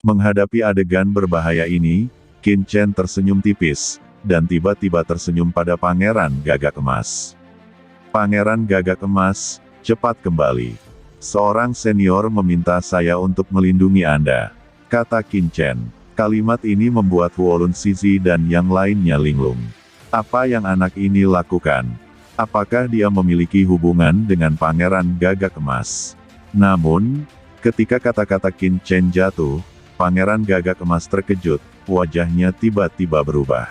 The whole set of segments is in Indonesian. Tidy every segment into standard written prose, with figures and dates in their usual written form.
Menghadapi adegan berbahaya ini, Qin Chen tersenyum tipis, dan tiba-tiba tersenyum pada Pangeran Gagak Emas. Pangeran Gagak Emas, cepat kembali. Seorang senior meminta saya untuk melindungi Anda, kata Qin Chen. Kalimat ini membuat Huolun Shizi dan yang lainnya linglung. Apa yang anak ini lakukan? Apakah dia memiliki hubungan dengan Pangeran Gagak Emas? Namun, ketika kata-kata Qin Chen jatuh, Pangeran Gagak Emas terkejut, wajahnya tiba-tiba berubah.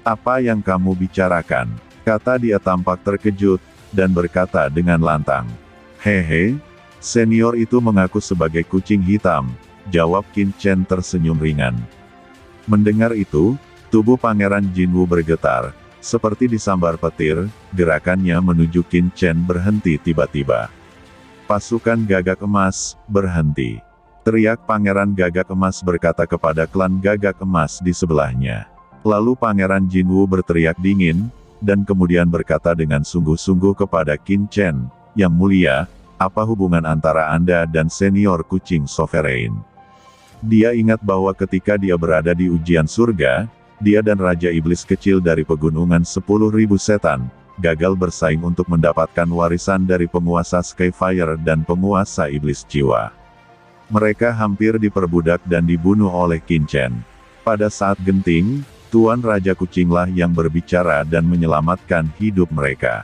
Apa yang kamu bicarakan? Kata dia tampak terkejut, dan berkata dengan lantang. Hehe, senior itu mengaku sebagai kucing hitam, jawab Qin Chen tersenyum ringan. Mendengar itu, tubuh Pangeran Jinwu bergetar, seperti disambar petir, gerakannya menuju Qin Chen berhenti tiba-tiba. Pasukan Gagak Emas, berhenti. Teriak Pangeran Gagak Emas berkata kepada klan Gagak Emas di sebelahnya. Lalu Pangeran Jinwu berteriak dingin, dan kemudian berkata dengan sungguh-sungguh kepada Qin Chen, Yang mulia, apa hubungan antara Anda dan senior kucing Sovereign? Dia ingat bahwa ketika dia berada di ujian surga, dia dan Raja Iblis kecil dari pegunungan 10.000 setan, gagal bersaing untuk mendapatkan warisan dari penguasa Skyfire dan penguasa Iblis Jiwa. Mereka hampir diperbudak dan dibunuh oleh Qin Chen. Pada saat genting, Tuan Raja Kucinglah yang berbicara dan menyelamatkan hidup mereka.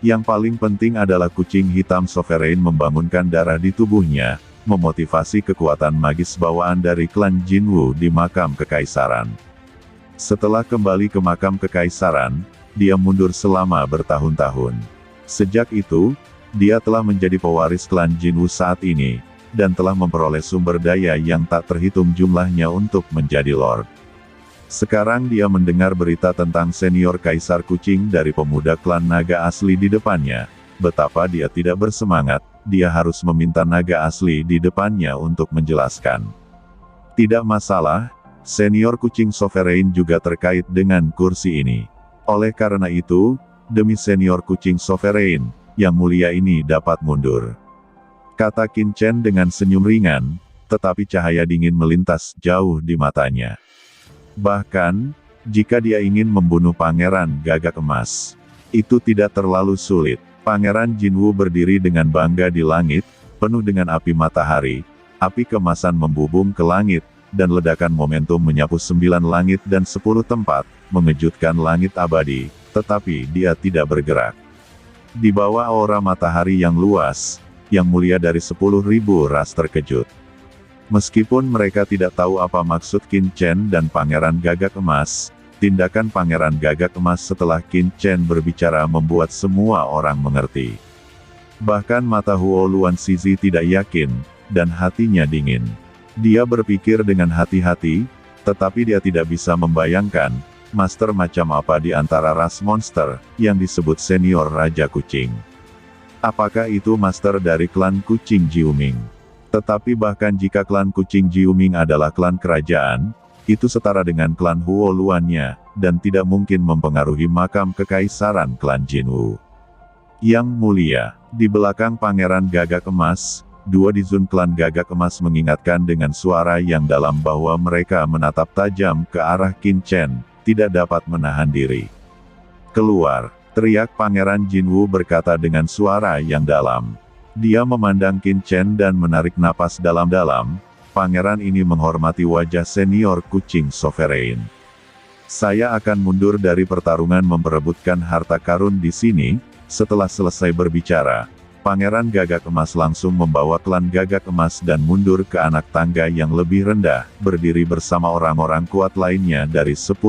Yang paling penting adalah kucing hitam Sovereign membangunkan darah di tubuhnya, memotivasi kekuatan magis bawaan dari klan Jinwu di makam kekaisaran. Setelah kembali ke makam kekaisaran, dia mundur selama bertahun-tahun. Sejak itu, dia telah menjadi pewaris klan Jinwu saat ini, dan telah memperoleh sumber daya yang tak terhitung jumlahnya untuk menjadi Lord. Sekarang dia mendengar berita tentang senior kaisar kucing dari pemuda klan naga asli di depannya. Betapa dia tidak bersemangat, dia harus meminta naga asli di depannya untuk menjelaskan. Tidak masalah, senior kucing Sovereign juga terkait dengan kursi ini. Oleh karena itu, demi senior kucing Sovereign, yang mulia ini dapat mundur. Kata Qin Chen dengan senyum ringan, tetapi cahaya dingin melintas jauh di matanya. Bahkan, jika dia ingin membunuh Pangeran Gagak Emas, itu tidak terlalu sulit. Pangeran Jinwu berdiri dengan bangga di langit, penuh dengan api matahari, api kemasan membubung ke langit, dan ledakan momentum menyapu 9 langit dan 10 tempat, mengejutkan langit abadi, tetapi dia tidak bergerak. Di bawah aura matahari yang luas, yang mulia dari 10.000 ras terkejut. Meskipun mereka tidak tahu apa maksud Qin Chen dan Pangeran Gagak Emas, tindakan Pangeran Gagak Emas setelah Qin Chen berbicara membuat semua orang mengerti. Bahkan mata Huoluan Shizi tidak yakin, dan hatinya dingin. Dia berpikir dengan hati-hati, tetapi dia tidak bisa membayangkan, master macam apa di antara ras monster, yang disebut senior Raja Kucing. Apakah itu master dari klan Kucing Jiuming? Tetapi bahkan jika klan Kucing Jiuming adalah klan kerajaan, itu setara dengan klan Huoluannya, dan tidak mungkin mempengaruhi makam kekaisaran klan Jinwu. Yang mulia, di belakang Pangeran Gagak Emas, dua Dizun klan Gagak Emas mengingatkan dengan suara yang dalam bahwa mereka menatap tajam ke arah Qin Chen, tidak dapat menahan diri. Keluar! Teriak Pangeran Jinwu berkata dengan suara yang dalam. Dia memandang Qin Chen dan menarik napas dalam-dalam. Pangeran ini menghormati wajah senior kucing Sovereign. Saya akan mundur dari pertarungan memperebutkan harta karun di sini. Setelah selesai berbicara, Pangeran Gagak Emas langsung membawa klan Gagak Emas dan mundur ke anak tangga yang lebih rendah, berdiri bersama orang-orang kuat lainnya dari 10.000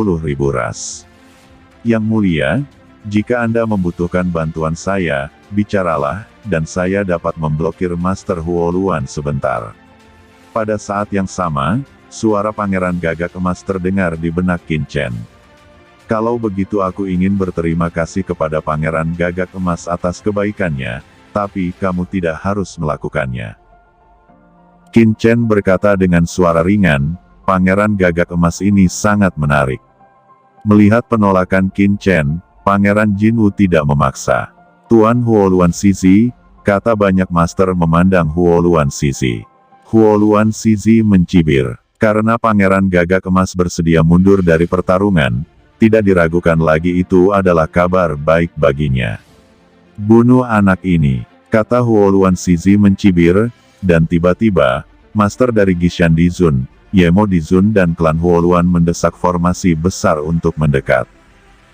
ras. Yang mulia, jika Anda membutuhkan bantuan saya, bicaralah, dan saya dapat memblokir Master Huoluan sebentar. Pada saat yang sama, suara Pangeran Gagak Emas terdengar di benak Qin Chen. Kalau begitu aku ingin berterima kasih kepada Pangeran Gagak Emas atas kebaikannya, tapi kamu tidak harus melakukannya. Qin Chen berkata dengan suara ringan, Pangeran Gagak Emas ini sangat menarik. Melihat penolakan Qin Chen, Pangeran Jinwu tidak memaksa. Tuan Huoluan Shizi, kata banyak master memandang Huoluan Shizi. Huoluan Shizi mencibir. Karena Pangeran Gagak Emas bersedia mundur dari pertarungan, tidak diragukan lagi itu adalah kabar baik baginya. Bunuh anak ini, kata Huoluan Shizi mencibir, dan tiba-tiba, master dari Gishan Dizun, Yemo Dizun dan klan Huoluan mendesak formasi besar untuk mendekat.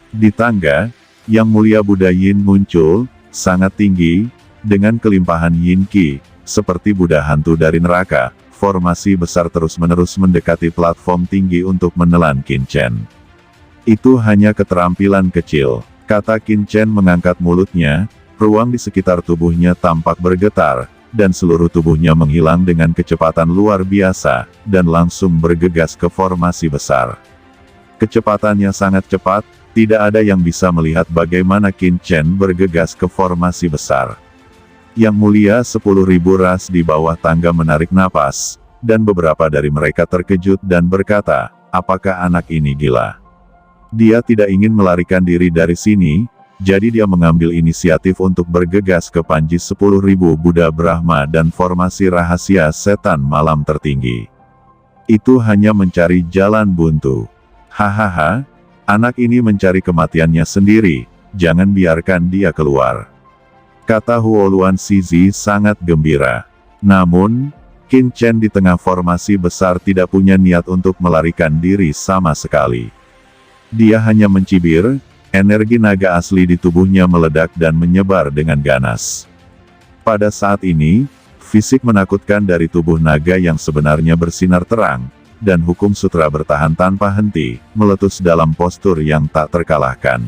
Di tangga, Yang Mulia Buddha Yin muncul, sangat tinggi, dengan kelimpahan Yin Qi, seperti Buddha hantu dari neraka. Formasi besar terus-menerus mendekati platform tinggi untuk menelan Qin Chen. Itu hanya keterampilan kecil, kata Qin Chen mengangkat mulutnya, ruang di sekitar tubuhnya tampak bergetar, dan seluruh tubuhnya menghilang dengan kecepatan luar biasa, dan langsung bergegas ke formasi besar. Kecepatannya sangat cepat, tidak ada yang bisa melihat bagaimana Qin Chen bergegas ke formasi besar. Yang Mulia 10.000 ras di bawah tangga menarik napas, dan beberapa dari mereka terkejut dan berkata, apakah anak ini gila? Dia tidak ingin melarikan diri dari sini, jadi dia mengambil inisiatif untuk bergegas ke Panji 10.000 Buddha Brahma dan formasi rahasia setan malam tertinggi. Itu hanya mencari jalan buntu. Hahaha, anak ini mencari kematiannya sendiri, jangan biarkan dia keluar. Kata Huoluan Shizi sangat gembira. Namun, Qin Chen di tengah formasi besar tidak punya niat untuk melarikan diri sama sekali. Dia hanya mencibir, energi naga asli di tubuhnya meledak dan menyebar dengan ganas. Pada saat ini, fisik menakutkan dari tubuh naga yang sebenarnya bersinar terang, dan hukum sutra bertahan tanpa henti, meletus dalam postur yang tak terkalahkan.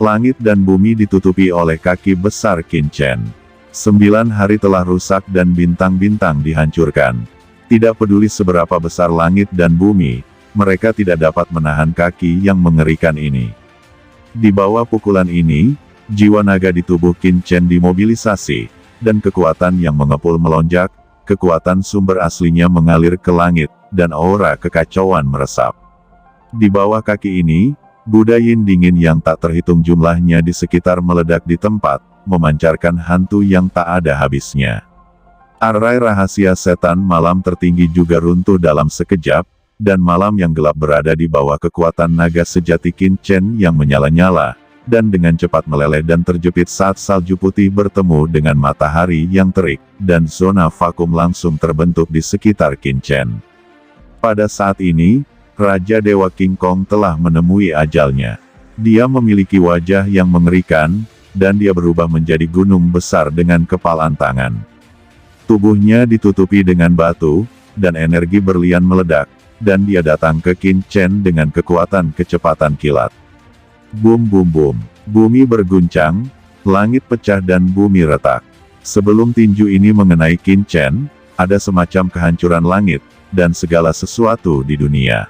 Langit dan bumi ditutupi oleh kaki besar Qin Chen. 9 hari telah rusak dan bintang-bintang dihancurkan. Tidak peduli seberapa besar langit dan bumi, mereka tidak dapat menahan kaki yang mengerikan ini. Di bawah pukulan ini, jiwa naga di tubuh Qin Chen dimobilisasi, dan kekuatan yang mengepul melonjak, kekuatan sumber aslinya mengalir ke langit, dan aura kekacauan meresap. Di bawah kaki ini, Buddha Yin dingin yang tak terhitung jumlahnya di sekitar meledak di tempat, memancarkan hantu yang tak ada habisnya. Arai rahasia setan malam tertinggi juga runtuh dalam sekejap, dan malam yang gelap berada di bawah kekuatan naga sejati Qin Chen yang menyala-nyala, dan dengan cepat meleleh dan terjepit saat salju putih bertemu dengan matahari yang terik, dan zona vakum langsung terbentuk di sekitar Qin Chen. Pada saat ini, Raja Dewa King Kong telah menemui ajalnya. Dia memiliki wajah yang mengerikan, dan dia berubah menjadi gunung besar dengan kepalan tangan. Tubuhnya ditutupi dengan batu, dan energi berlian meledak, dan dia datang ke Qin Chen dengan kekuatan kecepatan kilat. Bum bum bum, bumi berguncang, langit pecah dan bumi retak. Sebelum tinju ini mengenai Qin Chen, ada semacam kehancuran langit, dan segala sesuatu di dunia.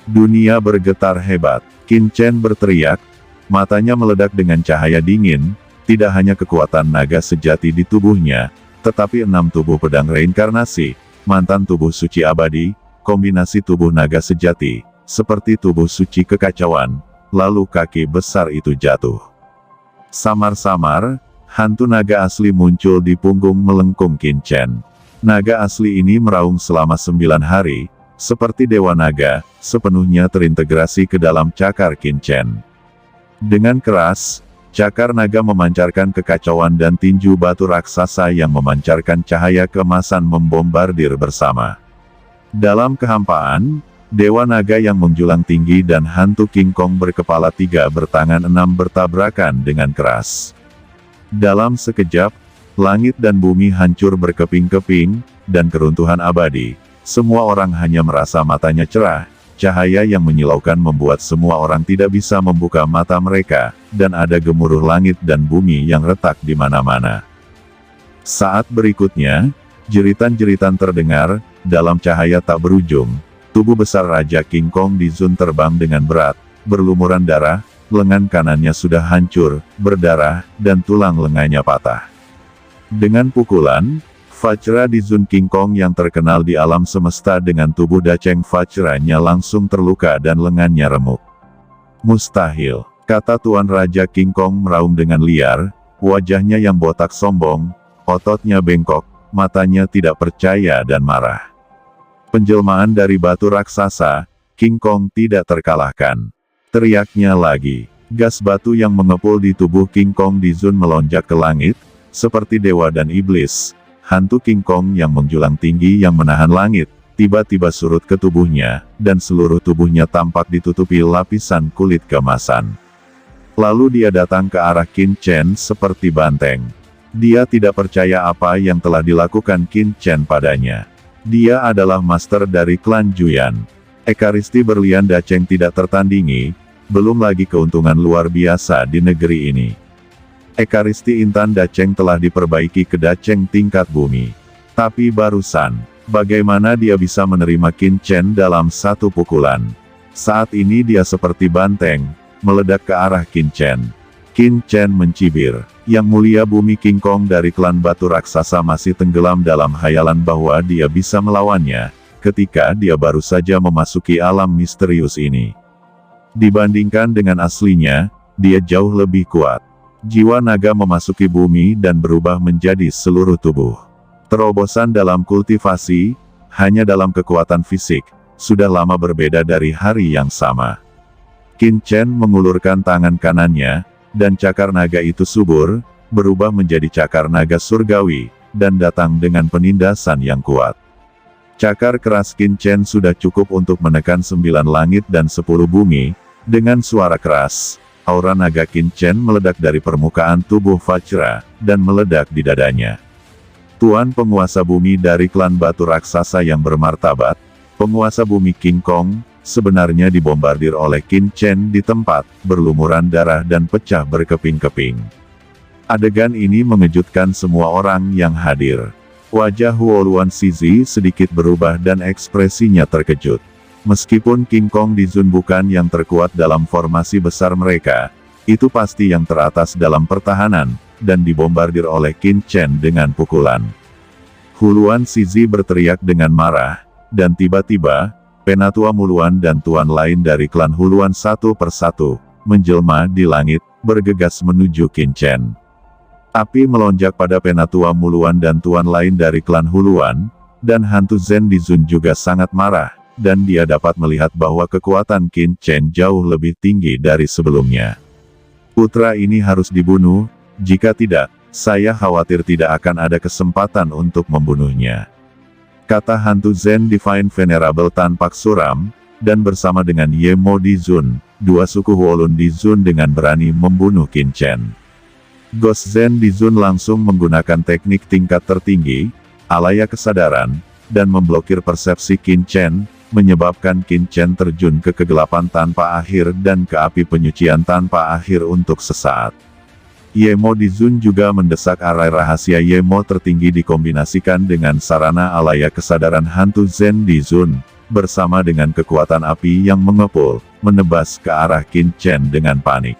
Dunia bergetar hebat. Qin Chen berteriak, matanya meledak dengan cahaya dingin, tidak hanya kekuatan naga sejati di tubuhnya, tetapi 6 tubuh pedang reinkarnasi, mantan tubuh suci abadi, kombinasi tubuh naga sejati, seperti tubuh suci kekacauan, lalu kaki besar itu jatuh. Samar-samar, hantu naga asli muncul di punggung melengkung Qin Chen. Naga asli ini meraung selama 9 hari, seperti Dewa Naga, sepenuhnya terintegrasi ke dalam cakar Qin Chen. Dengan keras, cakar naga memancarkan kekacauan dan tinju batu raksasa yang memancarkan cahaya keemasan membombardir bersama. Dalam kehampaan, Dewa Naga yang menjulang tinggi dan hantu King Kong berkepala 3 bertangan 6 bertabrakan dengan keras. Dalam sekejap, langit dan bumi hancur berkeping-keping, dan keruntuhan abadi. Semua orang hanya merasa matanya cerah, cahaya yang menyilaukan membuat semua orang tidak bisa membuka mata mereka, dan ada gemuruh langit dan bumi yang retak di mana-mana. Saat berikutnya, jeritan-jeritan terdengar, dalam cahaya tak berujung, tubuh besar Raja King Kong Dizun terbang dengan berat, berlumuran darah, lengan kanannya sudah hancur, berdarah, dan tulang lengannya patah. Dengan pukulan, Vajra Dizun King Kong yang terkenal di alam semesta dengan tubuh daceng Vajranya langsung terluka dan lengannya remuk. Mustahil, kata Tuan Raja King Kong meraung dengan liar, wajahnya yang botak sombong, ototnya bengkok, matanya tidak percaya dan marah. Penjelmaan dari batu raksasa, King Kong tidak terkalahkan. Teriaknya lagi. Gas batu yang mengepul di tubuh King Kong di Zun melonjak ke langit, seperti dewa dan iblis. Hantu King Kong yang menjulang tinggi yang menahan langit, tiba-tiba surut ke tubuhnya, dan seluruh tubuhnya tampak ditutupi lapisan kulit keemasan. Lalu dia datang ke arah Qin Chen seperti banteng. Dia tidak percaya apa yang telah dilakukan Qin Chen padanya. Dia adalah master dari klan Juyan. Ekaristi berlian Dacheng tidak tertandingi, belum lagi keuntungan luar biasa di negeri ini. Ekaristi Intan Dacheng telah diperbaiki ke Dacheng tingkat bumi. Tapi barusan, bagaimana dia bisa menerima Qin Chen dalam satu pukulan? Saat ini dia seperti banteng, meledak ke arah Qin Chen. Qin Chen mencibir. Yang mulia bumi King Kong dari klan batu raksasa masih tenggelam dalam khayalan bahwa dia bisa melawannya, ketika dia baru saja memasuki alam misterius ini. Dibandingkan dengan aslinya, dia jauh lebih kuat. Jiwa naga memasuki bumi dan berubah menjadi seluruh tubuh. Terobosan dalam kultivasi, hanya dalam kekuatan fisik, sudah lama berbeda dari hari yang sama. Qin Chen mengulurkan tangan kanannya, dan cakar naga itu subur, berubah menjadi cakar naga surgawi, dan datang dengan penindasan yang kuat. Cakar keras Qin Chen sudah cukup untuk menekan 9 langit dan 10 bumi. Dengan suara keras, aura naga Qin Chen meledak dari permukaan tubuh Vajra, dan meledak di dadanya. Tuan penguasa bumi dari klan batu raksasa yang bermartabat, penguasa bumi King Kong, sebenarnya dibombardir oleh Qin Chen di tempat, berlumuran darah dan pecah berkeping-keping. Adegan ini mengejutkan semua orang yang hadir. Wajah Huoluan Shizi sedikit berubah dan ekspresinya terkejut. Meskipun King Kong di Zun bukan yang terkuat dalam formasi besar mereka, itu pasti yang teratas dalam pertahanan, dan dibombardir oleh Qin Chen dengan pukulan. Huoluan Shizi berteriak dengan marah, dan tiba-tiba, Penatua Muluan dan tuan lain dari klan Huoluan satu persatu, menjelma di langit, bergegas menuju Qin Chen. Api melonjak pada Penatua Muluan dan tuan lain dari klan Huoluan, dan hantu Zen di Zun juga sangat marah, dan dia dapat melihat bahwa kekuatan Qin Chen jauh lebih tinggi dari sebelumnya. Putra ini harus dibunuh, jika tidak, saya khawatir tidak akan ada kesempatan untuk membunuhnya. Kata hantu Zen Divine Venerable tampak suram, dan bersama dengan Ye Mo di Zun, dua suku Huolun di Zun dengan berani membunuh Qin Chen. Ghost Zen di Zun langsung menggunakan teknik tingkat tertinggi, alaya kesadaran, dan memblokir persepsi Qin Chen, menyebabkan Qin Chen terjun ke kegelapan tanpa akhir dan ke api penyucian tanpa akhir untuk sesaat. Ye Mo di Zun juga mendesak arai rahasia Ye Mo tertinggi dikombinasikan dengan sarana alaya kesadaran hantu Zen di Zun, bersama dengan kekuatan api yang mengepul, menebas ke arah Qin Chen dengan panik.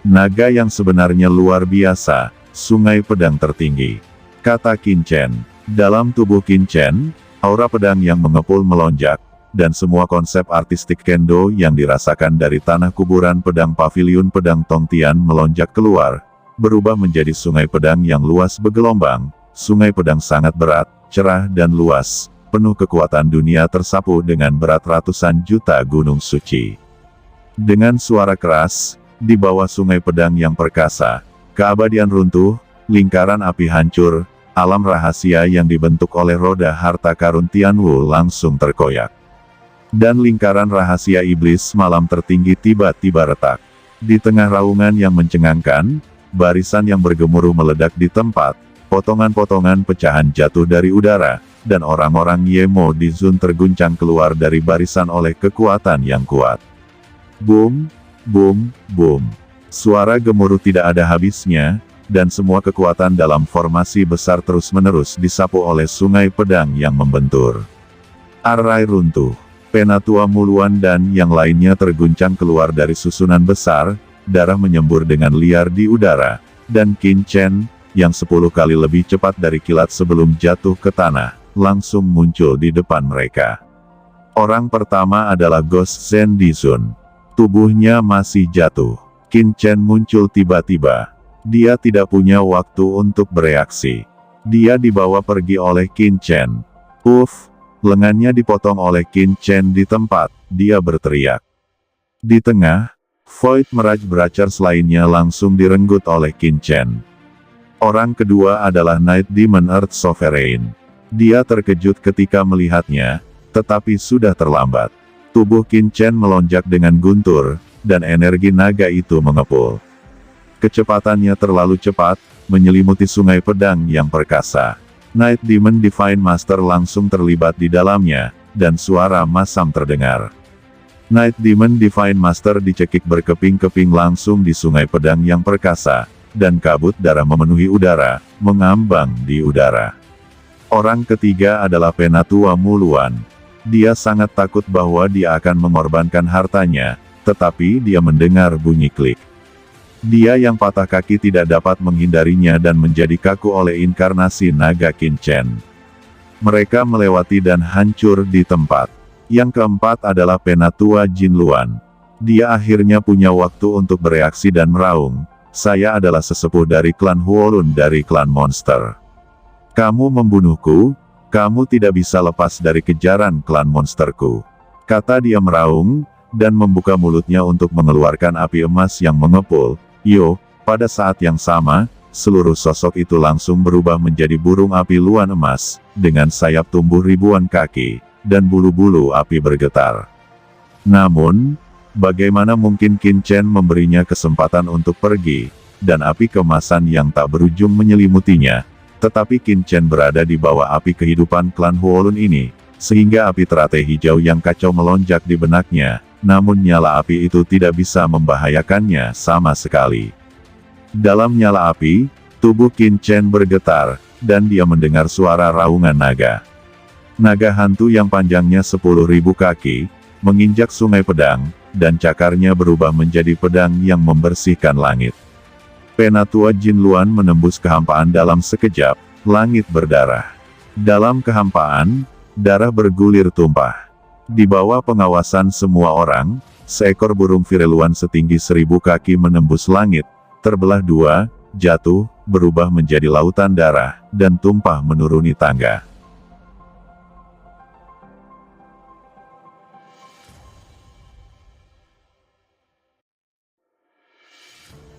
Naga yang sebenarnya luar biasa, sungai pedang tertinggi. Kata Qin Chen. Dalam tubuh Qin Chen, aura pedang yang mengepul melonjak, dan semua konsep artistik kendo yang dirasakan dari tanah kuburan pedang paviliun pedang Tongtian melonjak keluar, berubah menjadi sungai pedang yang luas bergelombang. Sungai pedang sangat berat, cerah dan luas, penuh kekuatan dunia tersapu dengan berat ratusan juta gunung suci. Dengan suara keras, di bawah sungai pedang yang perkasa, keabadian runtuh, lingkaran api hancur, alam rahasia yang dibentuk oleh roda harta karun Tianwu langsung terkoyak. Dan lingkaran rahasia iblis malam tertinggi tiba-tiba retak. Di tengah raungan yang mencengangkan, barisan yang bergemuruh meledak di tempat, potongan-potongan pecahan jatuh dari udara, dan orang-orang Ye Mo di Zun terguncang keluar dari barisan oleh kekuatan yang kuat. Boom, boom, boom. Suara gemuruh tidak ada habisnya, dan semua kekuatan dalam formasi besar terus-menerus disapu oleh sungai pedang yang membentur. Arai runtuh. Penatua Muluan dan yang lainnya terguncang keluar dari susunan besar, darah menyembur dengan liar di udara, dan Qin Chen, yang 10 kali lebih cepat dari kilat sebelum jatuh ke tanah, langsung muncul di depan mereka. Orang pertama adalah Ghost Zen di Zun. Tubuhnya masih jatuh. Qin Chen muncul tiba-tiba. Dia tidak punya waktu untuk bereaksi. Dia dibawa pergi oleh Qin Chen. Lengannya dipotong oleh Qin Chen di tempat, dia berteriak. Di tengah, Void Mirage Brachers lainnya langsung direnggut oleh Qin Chen. Orang kedua adalah Night Demon Earth Sovereign. Dia terkejut ketika melihatnya, tetapi sudah terlambat. Tubuh Qin Chen melonjak dengan guntur, dan energi naga itu mengepul. Kecepatannya terlalu cepat, menyelimuti sungai pedang yang perkasa. Night Demon Divine Master langsung terlibat di dalamnya, dan suara masam terdengar. Night Demon Divine Master dicekik berkeping-keping langsung di sungai pedang yang perkasa, dan kabut darah memenuhi udara, mengambang di udara. Orang ketiga adalah Penatua Muluan. Dia sangat takut bahwa dia akan mengorbankan hartanya, tetapi dia mendengar bunyi klik. Dia yang patah kaki tidak dapat menghindarinya dan menjadi kaku oleh inkarnasi naga Qin Chen. Mereka melewati dan hancur di tempat. Yang keempat adalah Penatua Jin Luan. Dia akhirnya punya waktu untuk bereaksi dan meraung, "Saya adalah sesepuh dari klan Huolun dari klan monster. Kamu membunuhku, kamu tidak bisa lepas dari kejaran klan monsterku," kata dia meraung, dan membuka mulutnya untuk mengeluarkan api emas yang mengepul. Pada saat yang sama, seluruh sosok itu langsung berubah menjadi burung api luan emas, dengan sayap tumbuh ribuan kaki, dan bulu-bulu api bergetar. Namun, bagaimana mungkin Qin Chen memberinya kesempatan untuk pergi, dan api kemasan yang tak berujung menyelimutinya, tetapi Qin Chen berada di bawah api kehidupan klan Huolun ini, sehingga api teratai hijau yang kacau melonjak di benaknya. Namun nyala api itu tidak bisa membahayakannya sama sekali. Dalam nyala api, tubuh Qin Chen bergetar, dan dia mendengar suara raungan naga. Naga hantu yang panjangnya 10.000 kaki, menginjak sungai pedang, dan cakarnya berubah menjadi pedang yang membersihkan langit. Penatua Jin Luan menembus kehampaan dalam sekejap, langit berdarah. Dalam kehampaan, darah bergulir tumpah. Di bawah pengawasan semua orang, seekor burung Vireluan setinggi 1000 kaki menembus langit, terbelah dua, jatuh, berubah menjadi lautan darah, dan tumpah menuruni tangga.